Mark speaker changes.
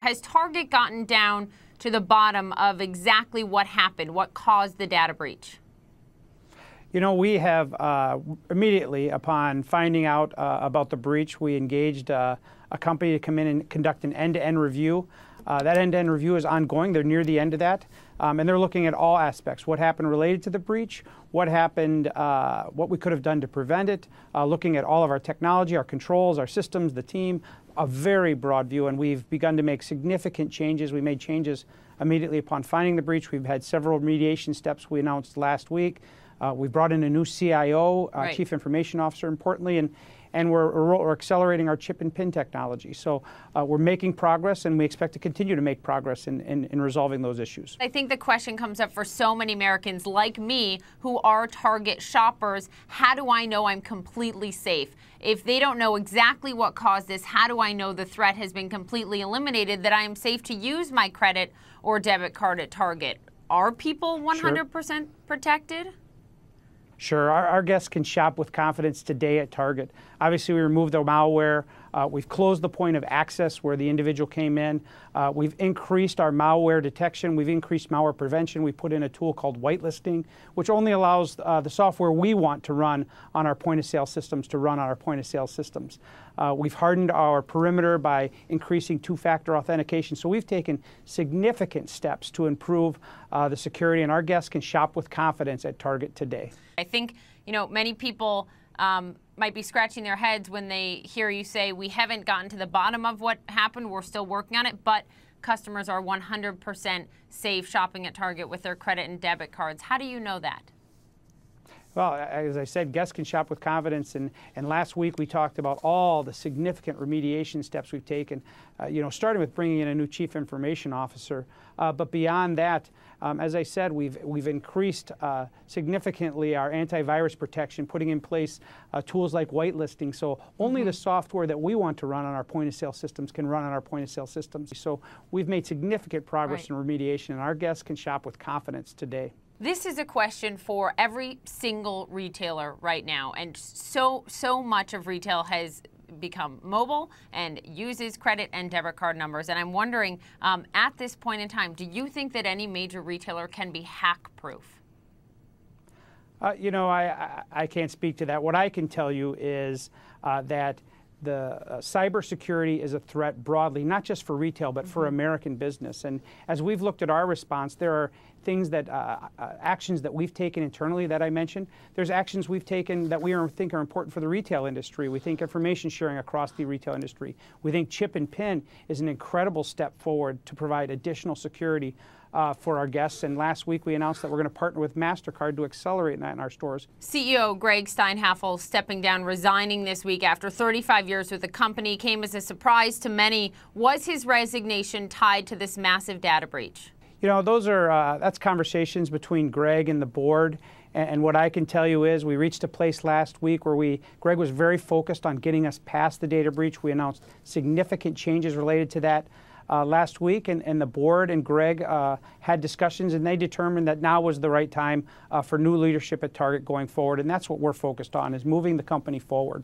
Speaker 1: Has Target gotten down to the bottom of exactly what happened, what caused the data breach?
Speaker 2: You know, we have immediately upon finding out about the breach, we engaged a company to come in and conduct an end-to-end review. That end-to-end review is ongoing. They're near the end of that. And they're looking at all aspects, what happened related to the breach, what happened, what we could have done to prevent it, looking at all of our technology, our controls, our systems, the team, a very broad view. And we've begun to make significant changes. We made changes immediately upon finding the breach. We've had several remediation steps we announced last week. We brought in a new CIO,
Speaker 1: right.
Speaker 2: Chief Information Officer, importantly, and we're accelerating our chip and pin technology. So we're making progress, and we expect to continue to make progress in resolving those issues.
Speaker 1: I think the question comes up for so many Americans like me who are Target shoppers. How do I know I'm completely safe? If they don't know exactly what caused this, how do I know the threat has been completely eliminated, that I am safe to use my credit or debit card at Target? Are people 100% protected?
Speaker 2: Sure. Our guests can shop with confidence today at Target. Obviously, we removed the malware. We've closed the point of access where the individual came in. We've increased our malware detection. We've increased malware prevention. We put in a tool called whitelisting, which only allows the software we want to run on our point-of-sale systems to run on our point-of-sale systems. We've hardened our perimeter by increasing two-factor authentication. So we've taken significant steps to improve the security, and our guests can shop with confidence at Target today.
Speaker 1: I think, you know, many people might be scratching their heads when they hear you say, we haven't gotten to the bottom of what happened, we're still working on it, but customers are 100% safe shopping at Target with their credit and debit cards. How do you know that?
Speaker 2: Well, as I said, guests can shop with confidence, and last week we talked about all the significant remediation steps we've taken, you know, starting with bringing in a new Chief Information Officer. But beyond that, as I said, we've increased significantly our antivirus protection, putting in place tools like whitelisting. So only the software that we want to run on our point-of-sale systems can run on our point-of-sale systems. So we've made significant progress in remediation, and our guests can shop with confidence today.
Speaker 1: This is a question for every single retailer right now, and so much of retail has become mobile and uses credit and debit card numbers. And I'm wondering, at this point in time, do you think that any major retailer can be hack-proof?
Speaker 2: You know, I can't speak to that. What I can tell you is that the cybersecurity is a threat broadly, not just for retail, but for American business. And as we've looked at our response, there are things that, actions that we've taken internally that I mentioned. There's actions we've taken that we think are important for the retail industry. We think information sharing across the retail industry. We think chip and pin is an incredible step forward to provide additional security for our guests. And last week we announced that we're going to partner with MasterCard to accelerate that in our stores.
Speaker 1: CEO Greg Steinhafel stepping down, resigning this week after 35 years with the company, came as a surprise to many. Was his resignation tied to this massive data breach?
Speaker 2: You know, those are that's conversations between Greg and the board. And what I can tell you is we reached a place last week where Greg was very focused on getting us past the data breach. We announced significant changes related to that last week, and the board and Greg had discussions, and they determined that now was the right time for new leadership at Target going forward. And that's what we're focused on, is moving the company forward.